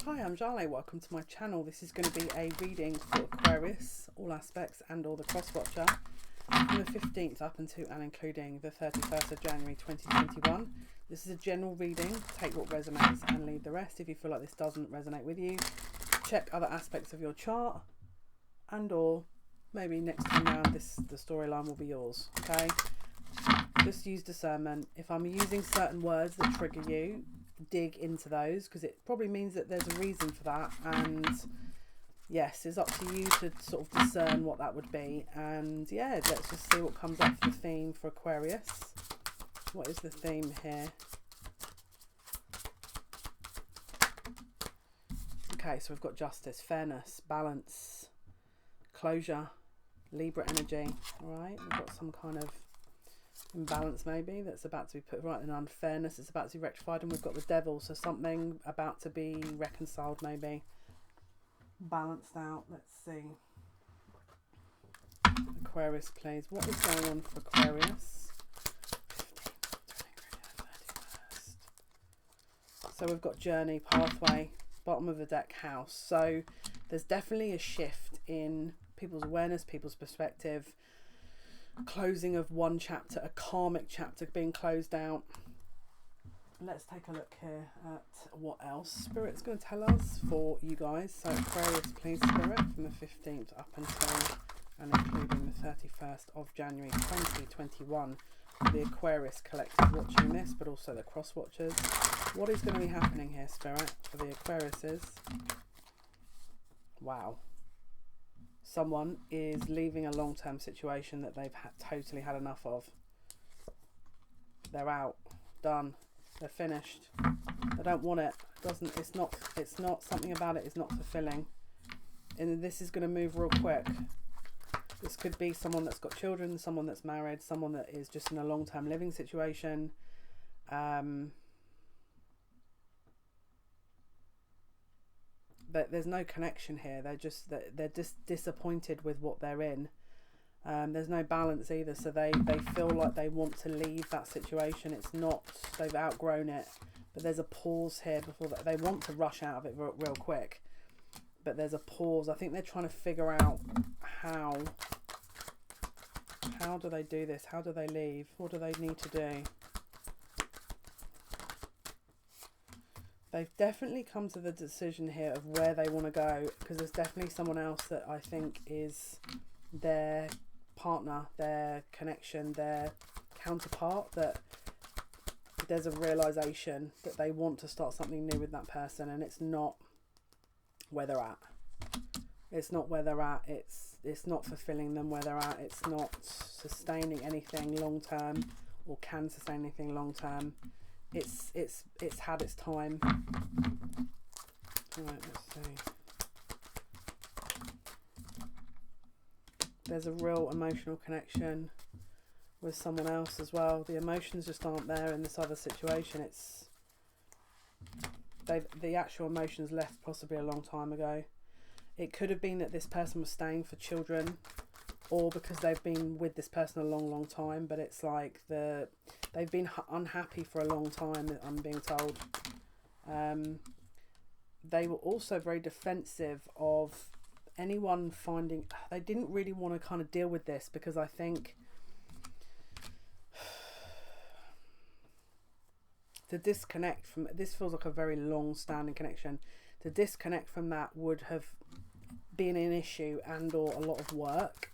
Hi, I'm Jale. Welcome to my channel. This is going to be a reading for Aquarius, all aspects and all the cross-watcher, from the 15th up until and including the 31st of January 2021. This is a general reading. Take what resonates and leave the rest. If you feel like this doesn't resonate with you, check other aspects of your chart, and or maybe next time round the storyline will be yours. Okay, just use discernment. If I'm using certain words that trigger you, dig into those, because it probably means that there's a reason for that, and yes, it's up to you to sort of discern what that would be. And yeah, let's just see what comes up for the theme for Aquarius. What is the theme here? Okay, so we've got justice, fairness, balance, closure, Libra energy. All right, we've got some kind of imbalance maybe that's about to be put right, and unfairness is about to be rectified, and we've got the devil, so something about to be reconciled, maybe balanced out. Let's see, Aquarius please, what is going on for Aquarius? 15th, so we've got journey, pathway, bottom of the deck, house. So there's definitely a shift in people's awareness, people's perspective, closing of one chapter, a karmic chapter being closed out. Let's take a look here at what else Spirit's going to tell us for you guys. So Aquarius please, Spirit, from the 15th up until and including the 31st of January 2021, the Aquarius collective watching this, but also the cross watchers. What is going to be happening here, Spirit, for the Aquariuses? Wow. Someone is leaving a long-term situation that they've totally had enough of. They're out, done, they're finished. They don't want it. It's not something about it is not fulfilling. And this is going to move real quick. This could be someone that's got children, someone that's married, someone that is just in a long-term living situation. But there's no connection here. They're just disappointed with what they're in. There's no balance either, so they feel like they want to leave that situation. It's not, they've outgrown it, but there's a pause here before that. They want to rush out of it real quick, but there's a pause. I think they're trying to figure out how do they do this? How do they leave? What do they need to do? They've definitely come to the decision here of where they want to go, because there's definitely someone else that I think is their partner, their connection, their counterpart, that there's a realization that they want to start something new with that person, and it's not where they're at. It's not where they're at. It's not fulfilling them where they're at. It's not sustaining anything long term, or can sustain anything long term. It's had its time. Right, let's see. There's a real emotional connection with someone else as well. The emotions just aren't there in this other situation. It's the actual emotions left possibly a long time ago. It could have been that this person was staying for children, or because they've been with this person a long time, but it's like they've been unhappy for a long time, I'm being told. They were also very defensive of anyone finding, they didn't really want to kind of deal with this, because I think to disconnect from this feels like a very long-standing connection. To disconnect from that would have been an issue and or a lot of work.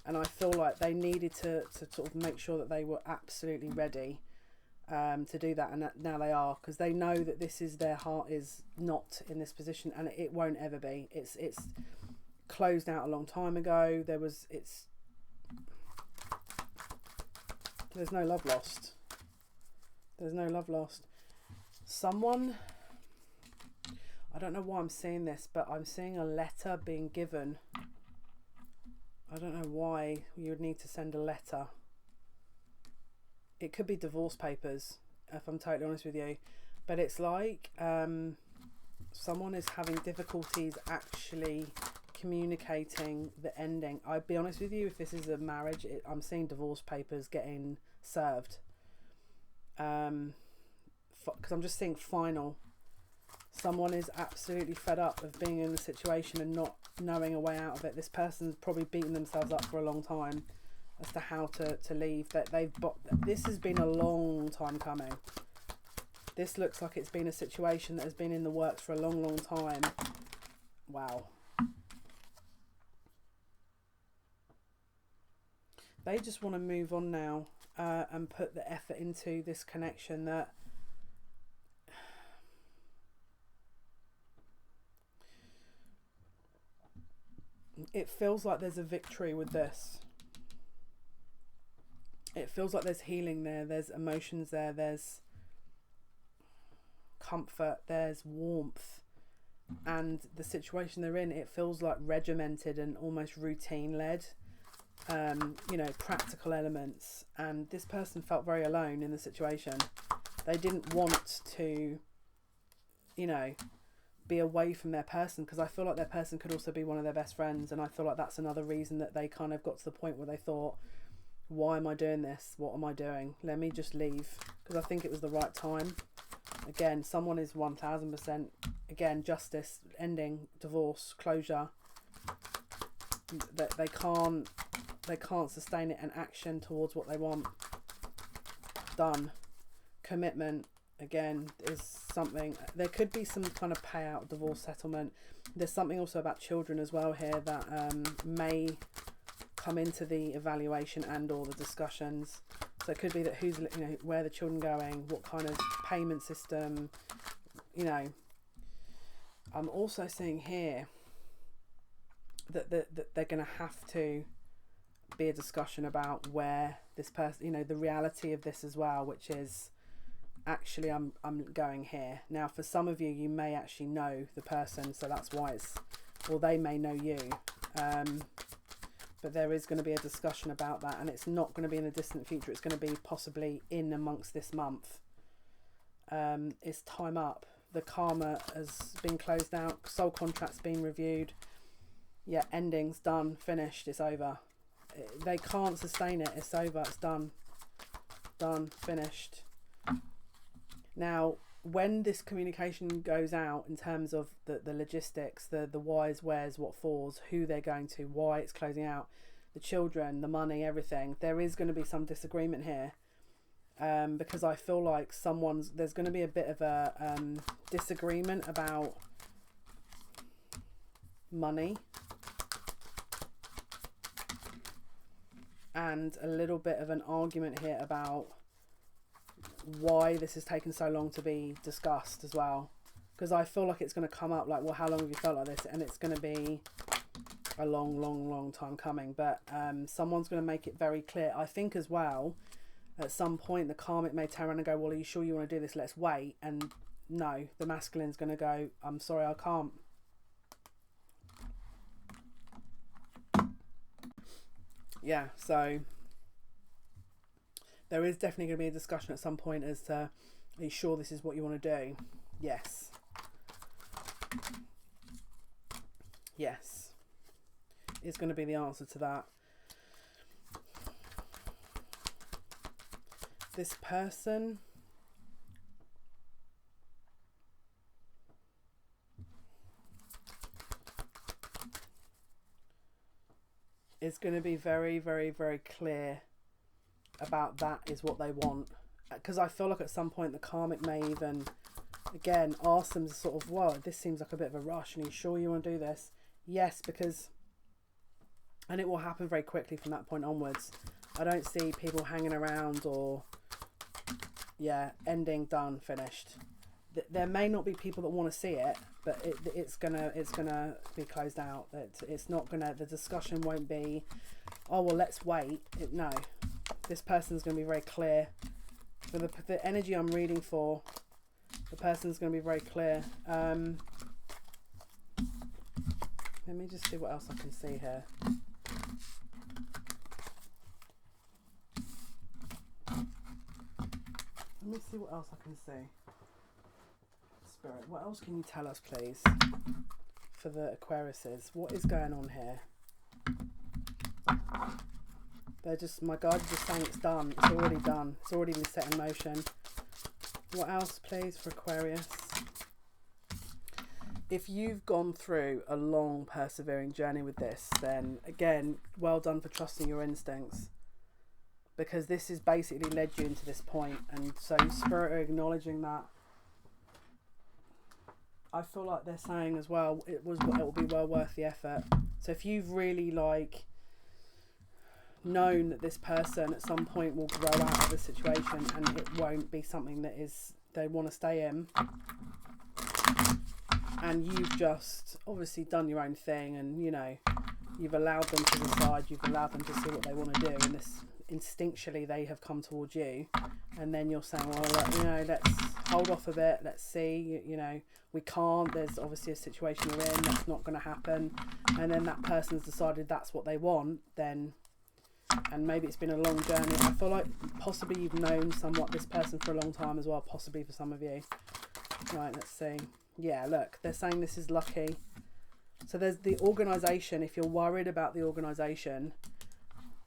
And I feel like they needed to sort of make sure that they were absolutely ready to do that. And now they are, because they know that this is, their heart is not in this position, and it won't ever be. It's closed out a long time ago. There's no love lost. There's no love lost. Someone, I don't know why I'm seeing this, but I'm seeing a letter being given. I don't know why you would need to send a letter. It could be divorce papers, if I'm totally honest with you. But it's like someone is having difficulties actually communicating the ending. I'd be honest with you, if this is a marriage, I'm seeing divorce papers getting served. Because I'm just seeing final. Someone is absolutely fed up of being in the situation and not knowing a way out of it. This person's probably beaten themselves up for a long time as to how to leave. This has been a long time coming. This looks like it's been a situation that has been in the works for a long, long time. Wow. They just want to move on now and put the effort into this connection that it feels like there's a victory with this. It feels like there's healing there, there's emotions there, there's comfort, there's warmth, and the situation they're in, it feels like regimented and almost routine led. You know, practical elements, and this person felt very alone in the situation. They didn't want to, you know, be away from their person, because I feel like their person could also be one of their best friends, and I feel like that's another reason that they kind of got to the point where they thought, why am I doing this? What am I doing? Let me just leave, because I think it was the right time. Again, someone is 1000%, again, justice, ending, divorce, closure. That they can't sustain it, and action towards what they want. Done. Commitment, again, is something. There could be some kind of payout, divorce settlement. There's something also about children as well here that may come into the evaluation and or the discussions. So it could be that who's, you know, where the children going, what kind of payment system, you know. I'm also seeing here that they're going to have to be a discussion about where this person, you know, the reality of this as well, which is actually I'm going here. Now for some of you, you may actually know the person, so that's why it's, or they may know you, but there is going to be a discussion about that, and it's not going to be in the distant future. It's going to be possibly in amongst this month. It's time up. The karma has been closed out, soul contracts been reviewed. Yeah, endings done, finished, it's over. They can't sustain it, it's over, it's done, finished. Now, when this communication goes out in terms of the logistics, the whys, wheres, what fors, who they're going to, why it's closing out, the children, the money, everything, there is going to be some disagreement here, because I feel like there's going to be a bit of a disagreement about money, and a little bit of an argument here about why this has taken so long to be discussed as well, because I feel like it's going to come up like, well, how long have you felt like this? And it's going to be a long time coming, but someone's going to make it very clear. I think as well, at some point the karmic may turn around and go, well, are you sure you want to do this? Let's wait. And no, the masculine's going to go, I'm sorry, I can't. Yeah, so there is definitely going to be a discussion at some point as to, are you sure this is what you want to do? Yes. Yes. Is going to be the answer to that. This person is going to be very clear about that is what they want, because I feel like at some point the karmic may even again ask them to sort of, whoa, this seems like a bit of a rush, and are you sure you want to do this? Yes, because, and it will happen very quickly from that point onwards. I don't see people hanging around or, yeah, ending, done, finished. There may not be people that want to see it, but it's gonna be closed out. It's not gonna, the discussion won't be, oh well, let's wait. No, this person's gonna be very clear. For the energy I'm reading for, the person's gonna be very clear. Let me just see what else I can see here. Let me see what else I can see. Spirit, what else can you tell us, please, for the Aquariuses? What is going on here? They're just, my guides are just saying it's done. It's already done. It's already been set in motion. What else, please, for Aquarius? if you've gone through a long persevering journey with this, then again, well done for trusting your instincts, because this has basically led you into this point. And so Spirit are acknowledging that. I feel like they're saying as well, it will be well worth the effort. So if you've really like known that this person at some point will grow out of the situation and it won't be something that is they want to stay in, and you've just obviously done your own thing, and you know, you've allowed them to decide, you've allowed them to see what they want to do, and this instinctually they have come towards you, and then you're saying, well, look, you know, let's hold off a bit, let's see, you know, we can't, there's obviously a situation we're in, that's not going to happen. And then that person's decided that's what they want, then, and maybe it's been a long journey. I feel like possibly you've known somewhat this person for a long time as well, possibly for some of you. Right, let's see. Yeah, look, they're saying this is lucky. So there's the organisation. If you're worried about the organisation,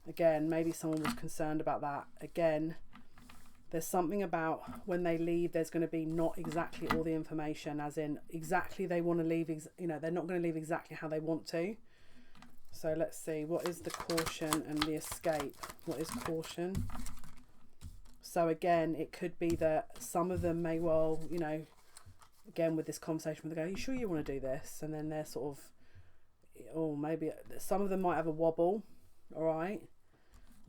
again, maybe someone was concerned about that. Again, there's something about when they leave, there's going to be not exactly all the information, as in exactly they want to leave, you know, they're not going to leave exactly how they want to. So let's see, what is the caution and the escape? What is caution? So again, it could be that some of them may well, you know, again with this conversation, they go, are you sure you want to do this? And then they're sort of, oh, maybe some of them might have a wobble, all right?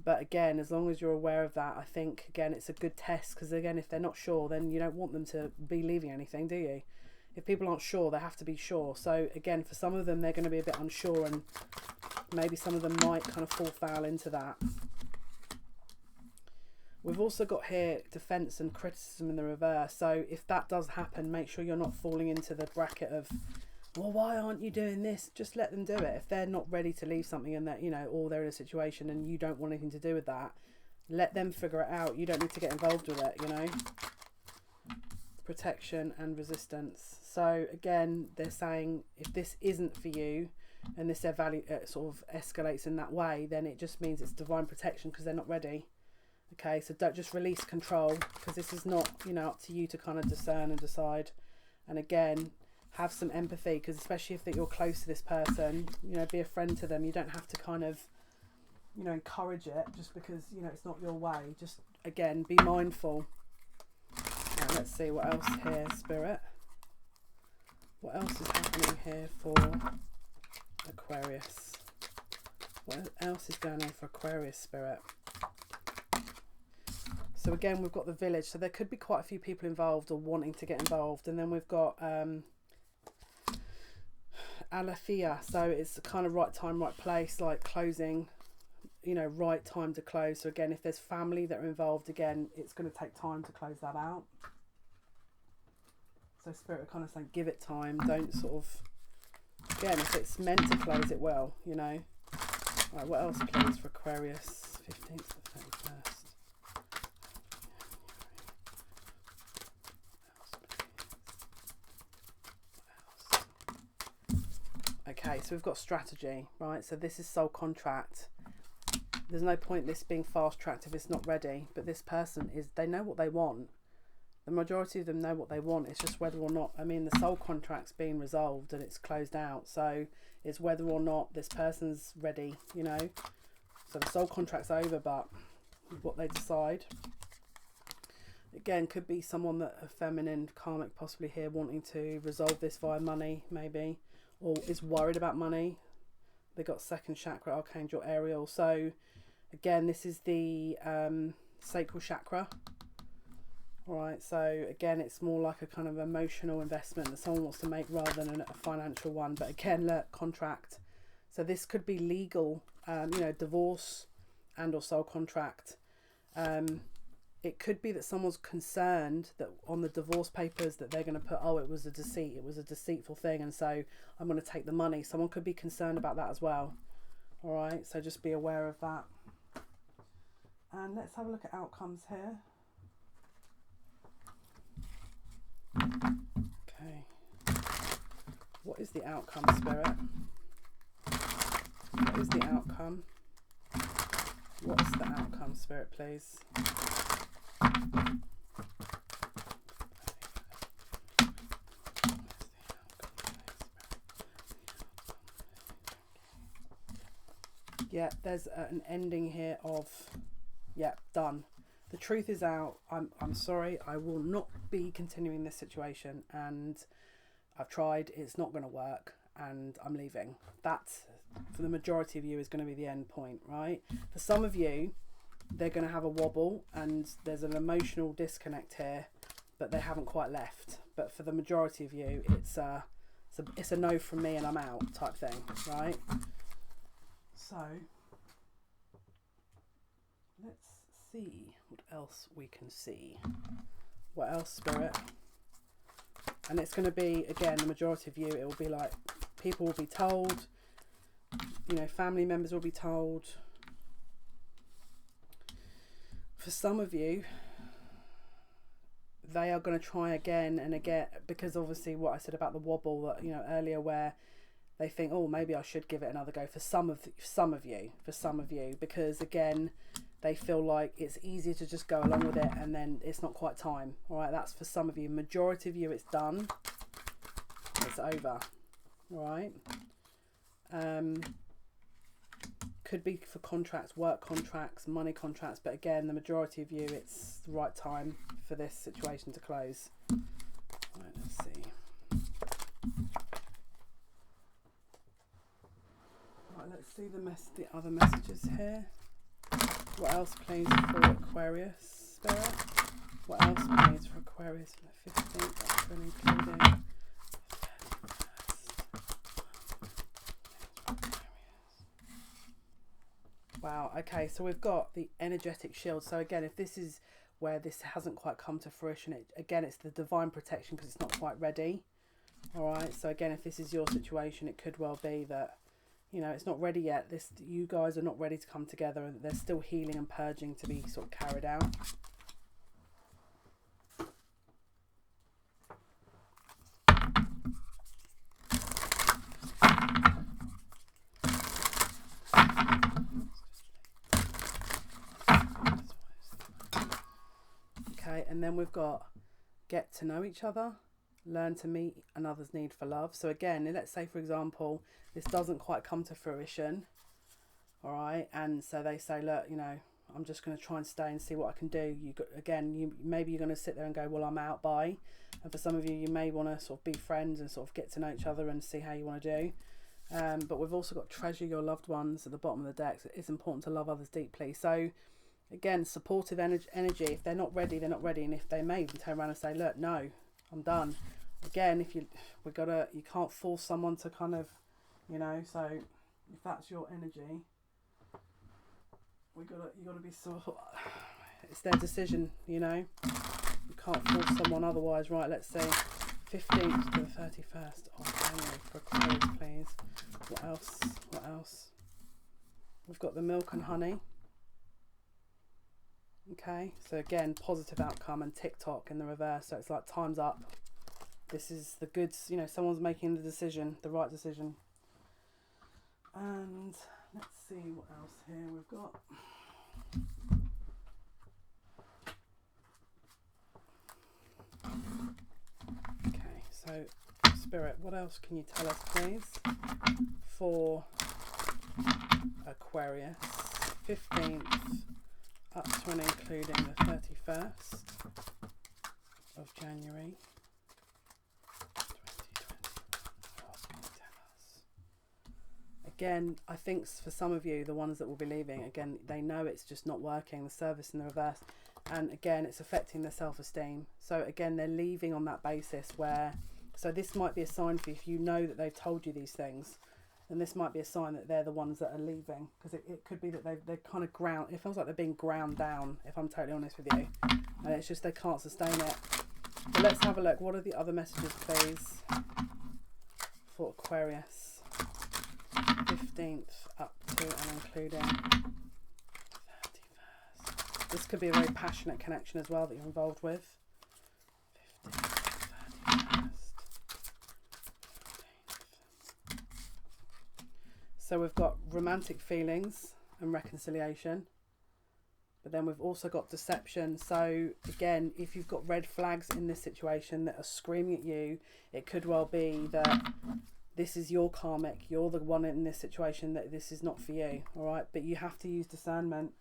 But again, as long as you're aware of that, I think, again, it's a good test, because again, if they're not sure, then you don't want them to be leaving anything, do you? If people aren't sure, they have to be sure. So again, for some of them, they're going to be a bit unsure, and maybe some of them might kind of fall foul into that. We've also got here defense and criticism in the reverse. So if that does happen, make sure you're not falling into the bracket of, well, why aren't you doing this? Just let them do it. If they're not ready to leave something, and that, you know, or they're in a situation and you don't want anything to do with that, let them figure it out. You don't need to get involved with it, you know. Protection and resistance. So again, they're saying if this isn't for you, and this sort of escalates in that way, then it just means it's divine protection, because they're not ready. Okay, so don't just release control, because this is not, you know, up to you to kind of discern and decide. And again, have some empathy, because especially if that you're close to this person, you know, be a friend to them. You don't have to kind of, you know, encourage it just because, you know, it's not your way. Just again, be mindful. Right, let's see what else here, Spirit. What else is happening here for Aquarius? What else is going on for Aquarius, Spirit? So again, we've got the village. So there could be quite a few people involved or wanting to get involved. And then we've got Aletheia. So it's the kind of right time, right place, like closing, you know, right time to close. So again, if there's family that are involved, again, it's going to take time to close that out. So Spirit are kind of saying, give it time. Don't sort of, again, if it's meant to close, it will, you know. Right, what else please for Aquarius? 15th to 31st. Okay, so we've got strategy, right? So this is soul contract. There's no point this being fast tracked if it's not ready. But this person is, they know what they want. The majority of them know what they want. It's just whether or not, I mean, the soul contract's being resolved and it's closed out. So it's whether or not this person's ready, you know. So the soul contract's over, but what they decide. Again, could be someone that a feminine karmic possibly here wanting to resolve this via money, maybe. Or is worried about money. They got second chakra, Archangel Ariel. So again, this is the sacral chakra. All right, so again, it's more like a kind of emotional investment that someone wants to make rather than a financial one. But again, look, contract. So this could be legal, you know, divorce and or soul contract. It could be that someone's concerned that on the divorce papers that they're going to put, oh, it was a deceit, it was a deceitful thing, and so I'm going to take the money. Someone could be concerned about that as well. All right, so just be aware of that. And let's have a look at outcomes here. Okay. What is the outcome, Spirit? What is the outcome? What's the outcome, Spirit, please? Yeah, there's an ending here of, yeah, done. The truth is out. I'm sorry. I will not be continuing this situation, and I've tried. It's not going to work, and I'm leaving. That, for the majority of you, is going to be the end point, right? For some of you, they're going to have a wobble, and there's an emotional disconnect here, but they haven't quite left. But for the majority of you, it's a no from me and I'm out type thing, right? So let's see what else we can see. What else, Spirit? And it's going to be, again, the majority of you, it will be like people will be told, you know, family members will be told. For some of you, they are going to try again and again, because obviously what I said about the wobble that, you know, earlier, where they think, oh, maybe I should give it another go. For some of you, because again, they feel like it's easier to just go along with it, and then it's not quite time. All right, that's for some of you. Majority of you, it's done. It's over. All right. Could be for contracts, work contracts, money contracts, but again, the majority of you, it's the right time for this situation to close. Right, let's see. Right, let's see the other messages here. What else, please, for Aquarius, Spirit? What else, please, for Aquarius from the 15th, that's really including. Wow, okay, so we've got the energetic shield. So again, if this is where this hasn't quite come to fruition, again, it's the divine protection because it's not quite ready. All right, so again, if this is your situation, it could well be that, you know, it's not ready yet. You guys are not ready to come together, and there's still healing and purging to be sort of carried out. Okay, and then we've got get to know each other, learn to meet another's need for love. So again, let's say, for example, this doesn't quite come to fruition, all right, and so they say, look, you know, I'm just going to try and stay and see what I can do. Maybe you're going to sit there and go, well, I'm out, bye. And for some of you, you may want to sort of be friends and sort of get to know each other and see how you want to do. But we've also got treasure your loved ones at the bottom of the deck. So it's important to love others deeply. So again, supportive energy. If they're not ready, they're not ready. And if they may even turn around and say, look, no, I'm done. Again, you can't force someone to kind of, you know, so if that's your energy, you gotta be sort of, it's their decision, you know. You can't force someone otherwise. Right, let's say 15th to the 31st of January for Aquarius, please. What else? We've got the milk and honey. Okay, so again, positive outcome, and TikTok in the reverse. So it's like time's up. This is the goods, you know, someone's making the decision, the right decision. And let's see what else here we've got. Okay, so Spirit, what else can you tell us, please, for Aquarius, 15th up to and including the 31st of January 2021. What can you tell us? Again, I think for some of you, the ones that will be leaving, again, they know it's just not working, the service in the reverse, and again, it's affecting their self-esteem. So again, they're leaving on that basis where, so this might be a sign for you, if you know that they've told you these things, then this might be a sign that they're the ones that are leaving, because it could be that they're kind of ground, it feels like they're being ground down, if I'm totally honest with you, and it's just they can't sustain it. But let's have a look. What are the other messages, please, for Aquarius, 15th up to and including 31st. This could be a very passionate connection as well that you're involved with. 15th, 31st. So we've got romantic feelings and reconciliation, but then we've also got deception. So again, if you've got red flags in this situation that are screaming at you, it could well be that this is your karmic. You're the one in this situation that this is not for you. All right, but you have to use discernment.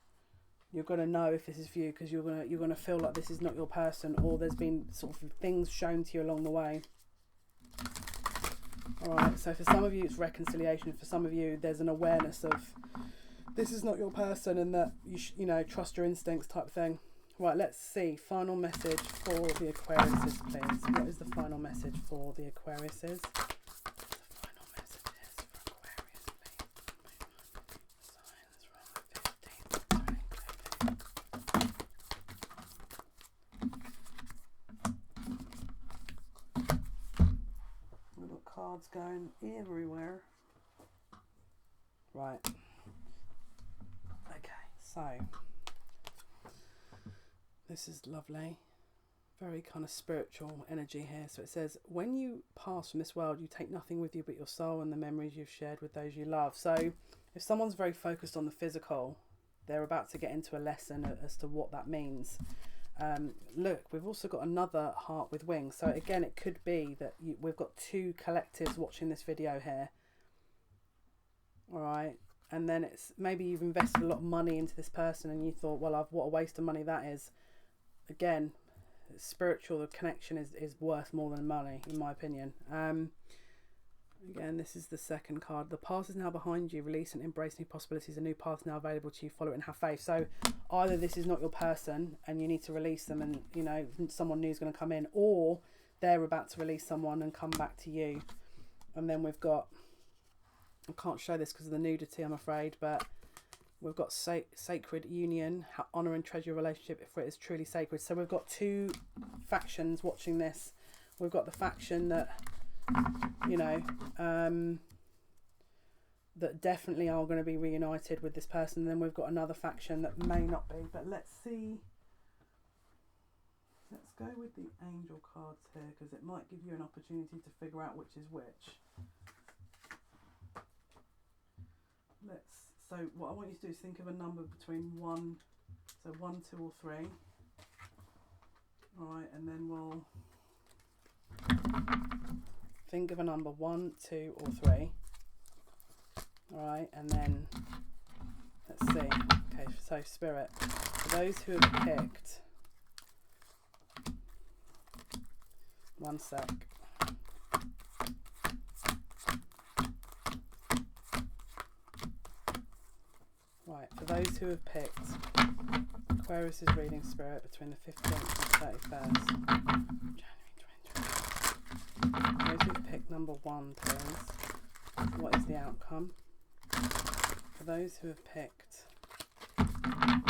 You're gonna know if this is for you, because you're gonna feel like this is not your person, or there's been sort of things shown to you along the way. All right, so for some of you it's reconciliation. For some of you there's an awareness of this is not your person, and that you know, trust your instincts type thing. Right, let's see. Final message for the Aquariuses, please. What is the final message for the Aquariuses? We've got cards going everywhere. Right. Okay, so this is lovely. Very kind of spiritual energy here. So it says, when you pass from this world, you take nothing with you but your soul and the memories you've shared with those you love. So if someone's very focused on the physical, they're about to get into a lesson as to what that means. Look, we've also got another heart with wings. So again, it could be that we've got two collectives watching this video here. All right. And then it's maybe you've invested a lot of money into this person and you thought, well, what a waste of money that is. Again, spiritual, the connection is worth more than money, in my opinion. Again, this is the second card. The past is now behind you. Release and embrace new possibilities. A new path is now available to you. Follow it and have faith. So either this is not your person and you need to release them, and you know someone new is going to come in, or they're about to release someone and come back to you. And then we've got, I can't show this because of the nudity, I'm afraid, but we've got sacred union, honor and treasure your relationship if it is truly sacred. So we've got two factions watching this. We've got the faction that, you know, that definitely are going to be reunited with this person. And then we've got another faction that may not be. But let's see. Let's go with the angel cards here, because it might give you an opportunity to figure out which is which. So what I want you to do is think of a number between 1, so 1, 2 or 3. All right, and then we'll think of a number 1, 2 or 3. All right, and then let's see. Okay, so Spirit, for those who have picked, one sec. Right, for those who have picked Aquarius is reading Spirit between the 15th and 31st January 2020. Those who've picked number 1, please. What is the outcome? For those who have picked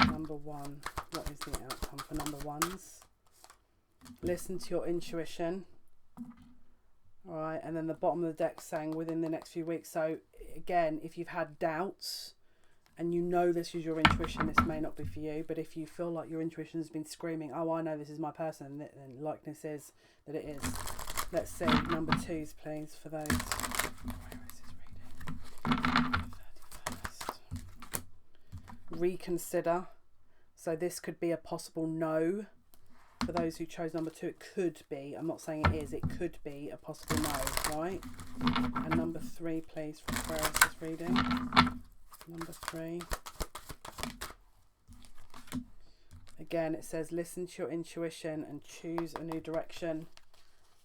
number 1, what is the outcome for number 1s? Listen to your intuition. All right, and then the bottom of the deck saying within the next few weeks. So again, if you've had doubts and you know this is your intuition, this may not be for you. But if you feel like your intuition has been screaming, oh, I know this is my person, then likeness is that it is. Let's see, number 2s, please, for those. Aquarius is reading. 31st. Reconsider. So this could be a possible no. For those who chose number 2, it could be. I'm not saying it is. It could be a possible no, right? And number 3, please, for Aquarius' reading. Number 3. Again, it says listen to your intuition and choose a new direction.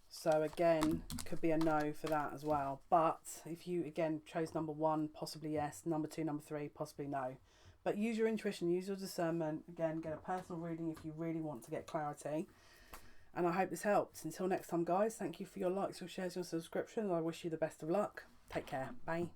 So again, could be a no for that as well. But if you, again, chose number 1, possibly yes. Number 2, number 3, possibly no. But use your intuition, use your discernment. Again, get a personal reading if you really want to get clarity. And I hope this helped. Until next time, guys, thank you for your likes, your shares, your subscriptions. I wish you the best of luck. Take care. Bye.